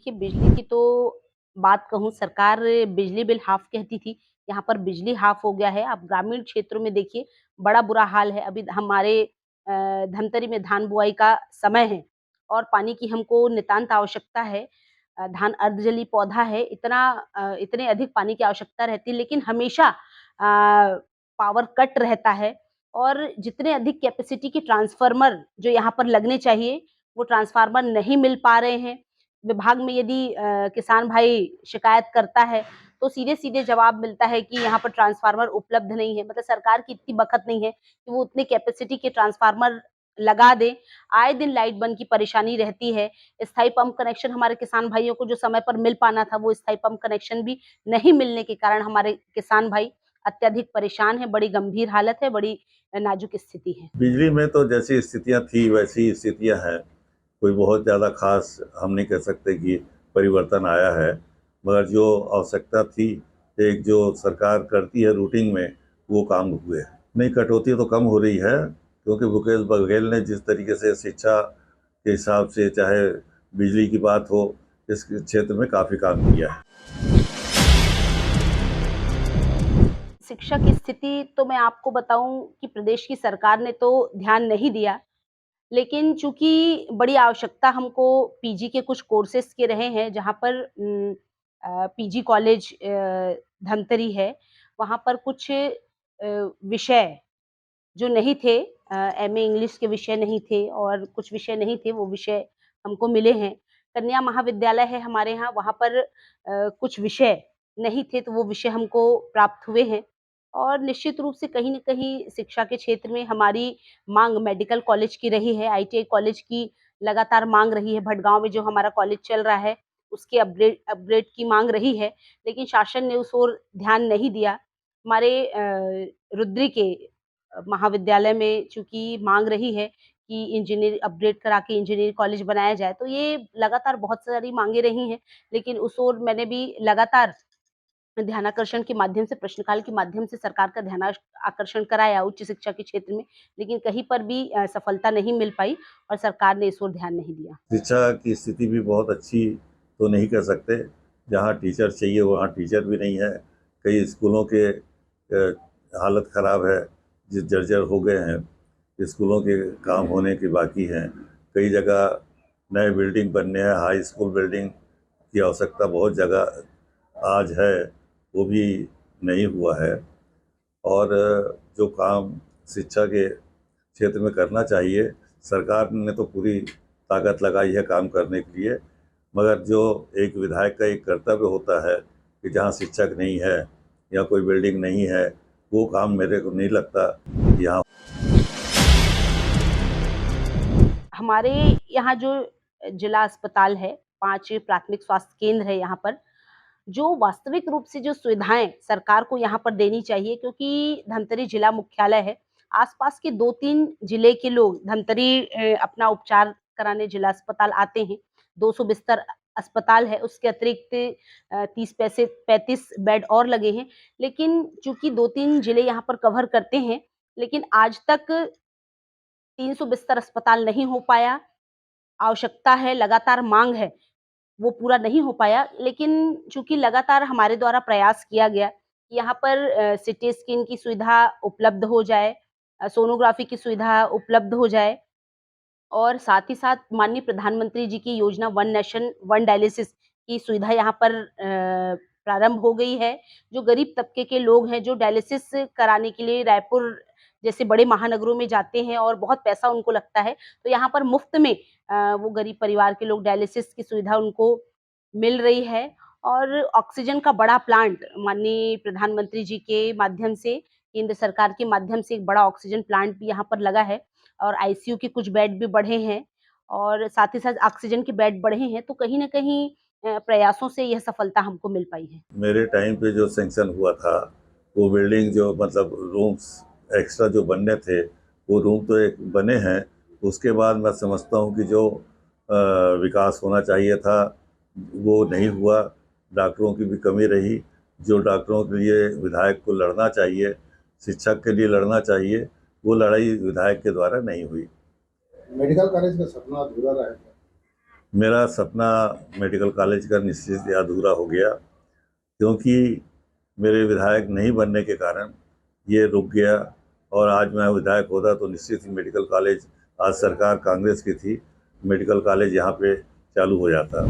देखिए, बिजली की तो बात कहूँ, सरकार बिजली बिल हाफ़ कहती थी, यहाँ पर बिजली हाफ़ हो गया है। आप ग्रामीण क्षेत्रों में देखिए, बड़ा बुरा हाल है। अभी हमारे धमतरी में धान बुआई का समय है और पानी की हमको नितांत आवश्यकता है। धान अर्धजलीय पौधा है, इतने अधिक पानी की आवश्यकता रहती है, लेकिन हमेशा पावर कट रहता है और जितने अधिक कैपेसिटी के ट्रांसफ़ार्मर जो यहाँ पर लगने चाहिए, वो ट्रांसफ़ार्मर नहीं मिल पा रहे हैं। विभाग में यदि किसान भाई शिकायत करता है, तो सीधे-सीधे जवाब मिलता है कि यहाँ पर ट्रांसफ़ार्मर उपलब्ध नहीं है। मतलब सरकार की इतनी बखत नहीं है कि वो उतनी कैपेसिटी के ट्रांसफ़ार्मर लगा दे। आए दिन लाइट बंद की परेशानी रहती है। स्थायी पंप कनेक्शन हमारे किसान भाइयों को जो समय पर मिल पाना था, वो स्थायी पंप कनेक्शन भी नहीं मिलने के कारण हमारे किसान भाई अत्यधिक परेशान हैं। बड़ी गंभीर हालत है, बड़ी नाजुक स्थिति है। बिजली में तो जैसी स्थितियां थी वैसी स्थितियां हैं। कोई बहुत ज़्यादा खास हम नहीं कह सकते कि परिवर्तन आया है, मगर जो आवश्यकता थी, एक जो सरकार करती है रूटीन में, वो काम हुए हैं। नहीं, कटौती तो कम हो रही है, क्योंकि भूपेश बघेल ने जिस तरीके से शिक्षा के हिसाब से, चाहे बिजली की बात हो, इस क्षेत्र में काफ़ी काम किया है। शिक्षा की स्थिति तो मैं आपको बताऊँ कि प्रदेश की सरकार ने तो ध्यान नहीं दिया, लेकिन चूँकि बड़ी आवश्यकता हमको पीजी के कुछ कोर्सेज़ के रहे हैं, जहाँ पर पीजी कॉलेज धमतरी है, वहाँ पर कुछ विषय जो नहीं थे, एमए इंग्लिश के विषय नहीं थे और कुछ विषय नहीं थे, वो विषय हमको मिले हैं। कन्या महाविद्यालय है हमारे यहाँ, वहाँ पर कुछ विषय नहीं थे, तो वो विषय हमको प्राप्त हुए हैं और निश्चित रूप से कहीं न कहीं शिक्षा के क्षेत्र में हमारी माँग मेडिकल कॉलेज की रही है, आईटीआई कॉलेज की लगातार माँग रही है। भटगाँव में जो हमारा कॉलेज चल रहा है, उसके अपग्रेड की माँग रही है, लेकिन शासन ने उस ओर ध्यान नहीं दिया। हमारे रुद्री के महाविद्यालय में चूँकि माँग रही है कि इंजीनियर अपग्रेड करा के इंजीनियरिंग कॉलेज बनाया जाए, तो ये लगातार बहुत सारी माँगें रही हैं, लेकिन उस ओर मैंने भी लगातार ध्यानाकर्षण के माध्यम से, प्रश्नकाल के माध्यम से सरकार का आकर्षण कराया उच्च शिक्षा के क्षेत्र में, लेकिन कहीं पर भी सफलता नहीं मिल पाई और सरकार ने इस ओर ध्यान नहीं दिया। शिक्षा की स्थिति भी बहुत अच्छी तो नहीं कह सकते। जहाँ टीचर चाहिए वहाँ टीचर भी नहीं है। कई स्कूलों के हालत ख़राब है, जिस जर्जर हो गए हैं। स्कूलों के काम होने के बाकी हैं। कई जगह नए बिल्डिंग बनने हैं, हाई स्कूल बिल्डिंग की आवश्यकता बहुत जगह आज है, वो भी नहीं हुआ है। और जो काम शिक्षा के क्षेत्र में करना चाहिए, सरकार ने तो पूरी ताकत लगाई है काम करने के लिए, मगर जो एक विधायक का एक कर्तव्य होता है कि जहाँ शिक्षक नहीं है या कोई बिल्डिंग नहीं है, वो काम मेरे को नहीं लगता यहाँ। हमारे यहाँ जो जिला अस्पताल है, 5 प्राथमिक स्वास्थ्य केंद्र है यहाँ पर, जो वास्तविक रूप से जो सुविधाएँ सरकार को यहाँ पर देनी चाहिए, क्योंकि धमतरी जिला मुख्यालय है। आस-पास के 2-3 जिले के लोग धमतरी अपना उपचार कराने जिला अस्पताल आते हैं। 200 बिस्तर अस्पताल है, उसके अतिरिक्त 30 पैसे 35 बेड और लगे हैं। लेकिन चूँकि 2-3 जिले यहाँ पर कवर करते हैं, लेकिन आज तक 300 बिस्तर अस्पताल नहीं हो पाया। आवश्यकता है, लगातार माँग है, वो पूरा नहीं हो पाया, लेकिन चूँकि लगातार हमारे द्वारा प्रयास किया गया, कि यहाँ पर सिटी स्कैन की सुविधा उपलब्ध हो जाए, सोनोग्राफ़ी की सुविधा उपलब्ध हो जाए और साथ ही साथ माननीय प्रधानमंत्री जी की योजना वन नेशन वन डायलिसिस की सुविधा यहाँ पर प्रारंभ हो गई है। जो गरीब तबके के लोग हैं, जो डायलिसिस कराने के लिए रायपुर जैसे बड़े महानगरों में जाते हैं और बहुत पैसा उनको लगता है, तो यहाँ पर मुफ़्त में वो गरीब परिवार के लोग डायलिसिस की सुविधा उनको मिल रही है और ऑक्सीजन का बड़ा प्लांट माननीय प्रधानमंत्री जी के माध्यम से, केंद्र सरकार के माध्यम से एक बड़ा ऑक्सीजन प्लांट भी यहाँ पर लगा है और आईसीयू के कुछ बेड भी बढ़े हैं और साथ ही साथ ऑक्सीजन के बेड बढ़े हैं, तो कहीं न कहीं प्रयासों से यह सफलता हमको मिल पाई है। मेरे टाइम पे जो सैंक्शन हुआ था, वो बिल्डिंग जो मतलब रूम्स एक्स्ट्रा जो बनने थे, वो रूम तो एक बने हैं। उसके बाद मैं समझता हूँ कि जो विकास होना चाहिए था, वो नहीं हुआ। डॉक्टरों की भी कमी रही। जो डॉक्टरों के लिए विधायक को लड़ना चाहिए, शिक्षक के लिए लड़ना चाहिए, वो लड़ाई विधायक के द्वारा नहीं हुई। मेडिकल कॉलेज का सपना अधूरा रह गया। मेरा सपना मेडिकल कॉलेज का निश्चित ही अधूरा हो गया, क्योंकि मेरे विधायक नहीं बनने के कारण ये रुक गया। और आज मैं विधायक होता तो निश्चित ही मेडिकल कॉलेज, आज सरकार कांग्रेस की थी, मेडिकल कॉलेज यहाँ पे चालू हो जाता।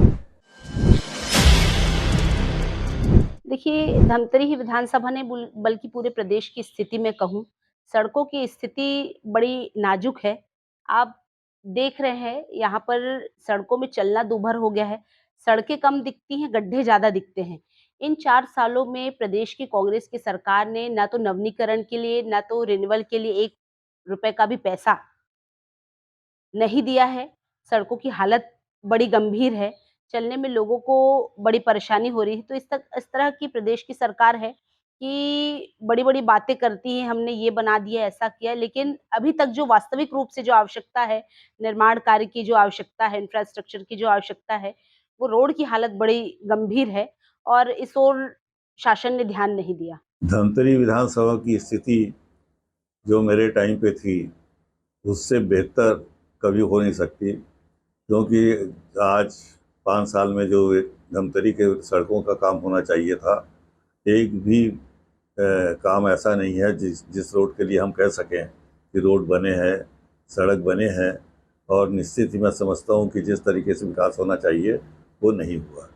देखिए, धमतरी ही विधानसभा ने बल्कि पूरे प्रदेश की स्थिति में कहूँ, सड़कों की स्थिति बड़ी नाजुक है। आप देख रहे हैं यहाँ पर सड़कों में चलना दूभर हो गया है। सड़कें कम दिखती हैं, गड्ढे ज़्यादा दिखते हैं। इन 4 सालों में प्रदेश की कांग्रेस की सरकार ने ना तो नवीनीकरण के लिए, ना तो रिन्यूअल के लिए ₹1 का भी पैसा नहीं दिया है। सड़कों की हालत बड़ी गंभीर है, चलने में लोगों को बड़ी परेशानी हो रही है। तो इस तरह की प्रदेश की सरकार है कि बड़ी-बड़ी बातें करती है, हमने ये बना दिया, ऐसा किया, लेकिन अभी तक जो वास्तविक रूप से जो आवश्यकता है, निर्माण कार्य की जो आवश्यकता है, इंफ्रास्ट्रक्चर की जो आवश्यकता है, वो रोड की हालत बड़ी गंभीर है और इस ओर शासन ने ध्यान नहीं दिया। धमतरी विधानसभा की स्थिति जो मेरे टाइम पे थी, उससे बेहतर कभी हो नहीं सकती, क्योंकि आज 5 साल में जो धमतरी के सड़कों का काम होना चाहिए था, एक भी काम ऐसा नहीं है जिस रोड के लिए हम कह सकें कि रोड बने हैं, सड़क बने हैं। और निश्चित ही मैं समझता हूँ कि जिस तरीके से विकास होना चाहिए वो नहीं हुआ।